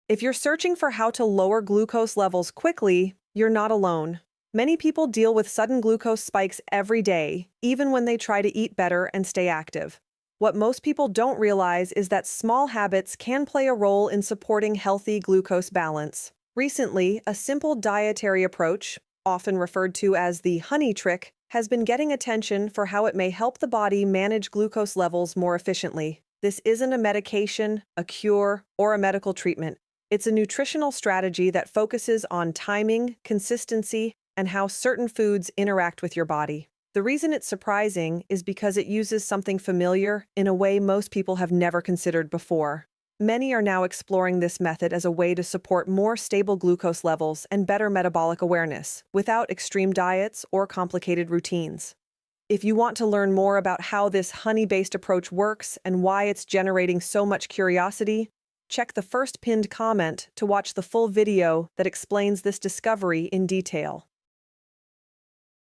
If you're searching for how to lower glucose levels quickly, you're not alone. Many people deal with sudden glucose spikes every day, even when they try to eat better and stay active. What most people don't realize is that small habits can play a role in supporting healthy glucose balance. Recently, a simple dietary approach, often referred to as the honey trick, has been getting attention for how it may help the body manage glucose levels more efficiently. This isn't a medication, a cure, or a medical treatment. It's a nutritional strategy that focuses on timing, consistency, and how certain foods interact with your body. The reason it's surprising is because it uses something familiar in a way most people have never considered before. Many are now exploring this method as a way to support more stable glucose levels and better metabolic awareness, without extreme diets or complicated routines. If you want to learn more about how this honey-based approach works and why it's generating so much curiosity, check the first pinned comment to watch the full video that explains this discovery in detail.